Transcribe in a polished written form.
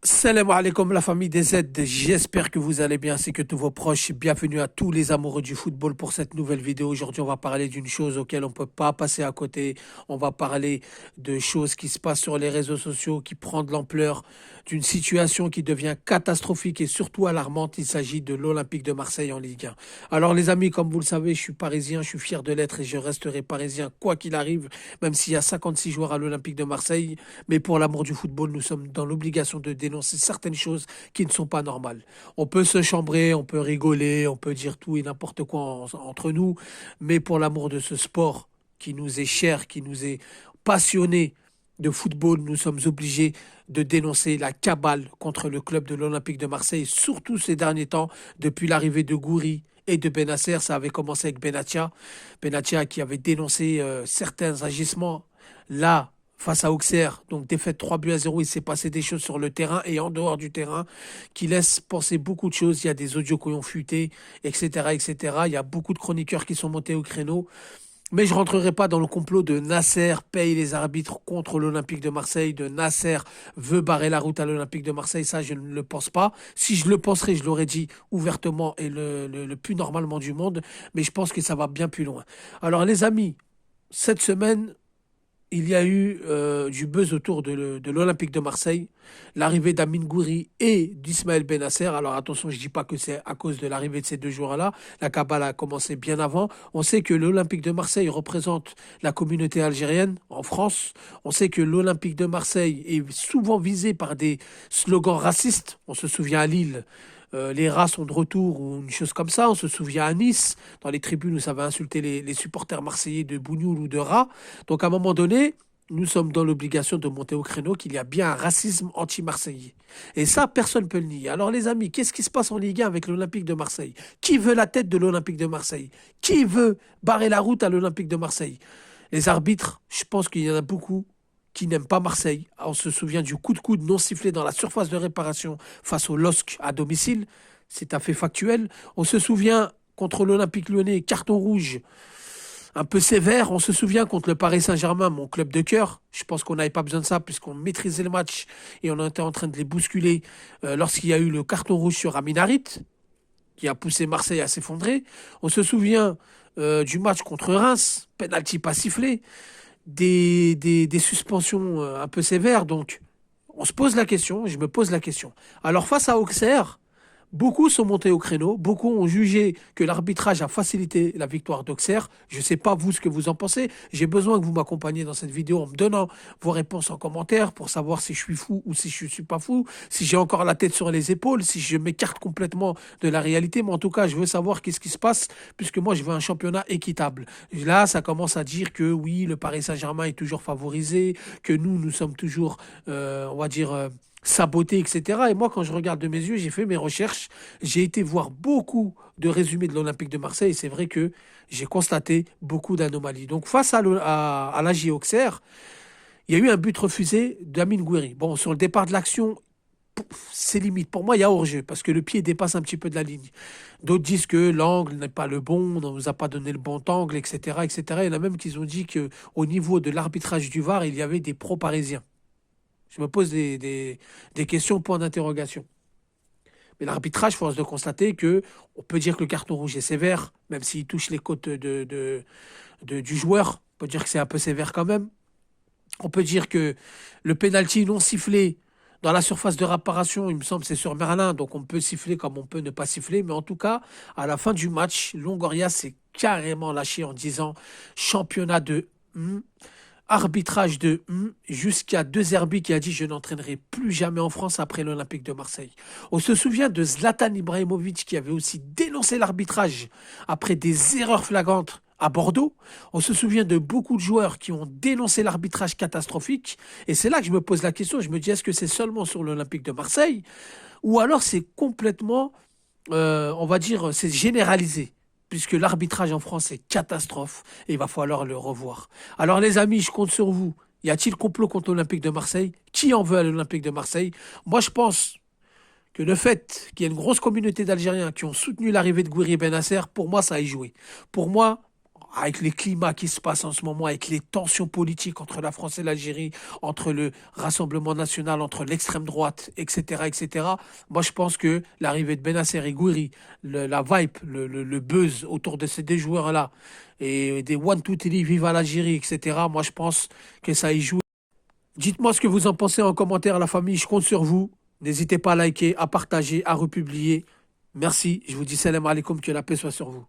Salam alaikum la famille des Z, j'espère que vous allez bien ainsi que tous vos proches. Bienvenue à tous les amoureux du football pour cette nouvelle vidéo. Aujourd'hui on va parler d'une chose auquel on ne peut pas passer à côté. On va parler de choses qui se passent sur les réseaux sociaux, qui prennent de l'ampleur, d'une situation qui devient catastrophique et surtout alarmante. Il s'agit de l'Olympique de Marseille en Ligue 1. Alors les amis, comme vous le savez, je suis parisien, je suis fier de l'être et je resterai parisien quoi qu'il arrive, même s'il y a 56 joueurs à l'Olympique de Marseille. Mais pour l'amour du football, nous sommes dans l'obligation de dénoncer certaines choses qui ne sont pas normales. On peut se chambrer, on peut rigoler, on peut dire tout et n'importe quoi entre nous, mais pour l'amour de ce sport qui nous est cher, qui nous est passionné de football, nous sommes obligés de dénoncer la cabale contre le club de l'Olympique de Marseille, surtout ces derniers temps, depuis l'arrivée de Gouiri et de Benasser. Ça avait commencé avec Benatia. Benatia qui avait dénoncé certains agissements là face à Auxerre, donc défaite 3-0, il s'est passé des choses sur le terrain et en dehors du terrain qui laissent penser beaucoup de choses. Il y a des audios qui ont fuité, etc., etc. Il y a beaucoup de chroniqueurs qui sont montés au créneau. Mais je ne rentrerai pas dans le complot de Nasser paye les arbitres contre l'Olympique de Marseille, de Nasser veut barrer la route à l'Olympique de Marseille. Ça, je ne le pense pas. Si je le penserais, je l'aurais dit ouvertement et le plus normalement du monde. Mais je pense que ça va bien plus loin. Alors les amis, cette semaine, il y a eu du buzz autour de l'Olympique de Marseille, l'arrivée d'Amin Gouiri et d'Ismaël Benasser. Alors attention, je ne dis pas que c'est à cause de l'arrivée de ces deux joueurs-là. La cabale a commencé bien avant. On sait que l'Olympique de Marseille représente la communauté algérienne en France. On sait que l'Olympique de Marseille est souvent visé par des slogans racistes. On se souvient à Lille, les rats sont de retour ou une chose comme ça. On se souvient à Nice, dans les tribunes où ça va insulter les supporters marseillais de bougnoul ou de rats. Donc à un moment donné, nous sommes dans l'obligation de monter au créneau qu'il y a bien un racisme anti-marseillais. Et ça, personne ne peut le nier. Alors les amis, qu'est-ce qui se passe en Ligue 1 avec l'Olympique de Marseille? Qui veut la tête de l'Olympique de Marseille? Qui veut barrer la route à l'Olympique de Marseille? Les arbitres, je pense qu'il y en a beaucoup qui n'aiment pas Marseille. On se souvient du coup de coude non sifflé dans la surface de réparation face au LOSC à domicile. C'est un fait factuel. On se souvient contre l'Olympique Lyonnais, carton rouge un peu sévère. On se souvient contre le Paris Saint-Germain, mon club de cœur. Je pense qu'on n'avait pas besoin de ça puisqu'on maîtrisait le match et on était en train de les bousculer lorsqu'il y a eu le carton rouge sur Amin Harit, qui a poussé Marseille à s'effondrer. On se souvient du match contre Reims, penalty pas sifflé, des suspensions un peu sévères. Donc, on se pose la question, je me pose la question. Alors, face à Auxerre, beaucoup sont montés au créneau, beaucoup ont jugé que l'arbitrage a facilité la victoire d'Auxerre. Je ne sais pas vous ce que vous en pensez. J'ai besoin que vous m'accompagniez dans cette vidéo en me donnant vos réponses en commentaire pour savoir si je suis fou ou si je ne suis pas fou, si j'ai encore la tête sur les épaules, si je m'écarte complètement de la réalité. Mais en tout cas, je veux savoir qu'est-ce qui se passe puisque moi, je veux un championnat équitable. Là, ça commence à dire que oui, le Paris Saint-Germain est toujours favorisé, que nous sommes toujours, on va dire, saboté, etc. Et moi, quand je regarde de mes yeux, j'ai fait mes recherches, j'ai été voir beaucoup de résumés de l'Olympique de Marseille, et c'est vrai que j'ai constaté beaucoup d'anomalies. Donc, face à l'AJ Auxerre, il y a eu un but refusé d'Amin Gouiri. Bon, sur le départ de l'action, c'est limite. Pour moi, il y a hors-jeu, parce que le pied dépasse un petit peu de la ligne. D'autres disent que l'angle n'est pas le bon, on ne nous a pas donné le bon angle, etc., etc. Il y en a même qui ont dit qu'au niveau de l'arbitrage du VAR, il y avait des pros-parisiens. Je me pose des questions, points d'interrogation. Mais l'arbitrage, force de constater que on peut dire que le carton rouge est sévère, même s'il touche les côtes du joueur. On peut dire que c'est un peu sévère quand même. On peut dire que le pénalty non sifflé dans la surface de réparation, il me semble, c'est sur Merlin, donc on peut siffler comme on peut ne pas siffler. Mais en tout cas, à la fin du match, Longoria s'est carrément lâché en disant championnat de arbitrage de jusqu'à De Zerbi qui a dit je n'entraînerai plus jamais en France après l'Olympique de Marseille. On se souvient de Zlatan Ibrahimovic qui avait aussi dénoncé l'arbitrage après des erreurs flagrantes à Bordeaux. On se souvient de beaucoup de joueurs qui ont dénoncé l'arbitrage catastrophique. Et c'est là que je me pose la question. Je me dis, est-ce que c'est seulement sur l'Olympique de Marseille ou alors c'est complètement, on va dire, c'est généralisé puisque l'arbitrage en France est catastrophe et il va falloir le revoir. Alors les amis, je compte sur vous. Y a-t-il complot contre l'Olympique de Marseille? Qui en veut à l'Olympique de Marseille? Moi, je pense que le fait qu'il y ait une grosse communauté d'Algériens qui ont soutenu l'arrivée de Gouiri et Benasser, pour moi, ça a joué. Pour moi, avec les climats qui se passent en ce moment, avec les tensions politiques entre la France et l'Algérie, entre le Rassemblement national, entre l'extrême droite, etc., etc., moi je pense que l'arrivée de Benasser et Gouiri, la vibe, le buzz autour de ces deux joueurs-là, et des One, Two, Three, Viva l'Algérie, etc., moi je pense que ça y joue. Dites-moi ce que vous en pensez en commentaire, la famille, je compte sur vous. N'hésitez pas à liker, à partager, à republier. Merci, je vous dis salam alaikum, que la paix soit sur vous.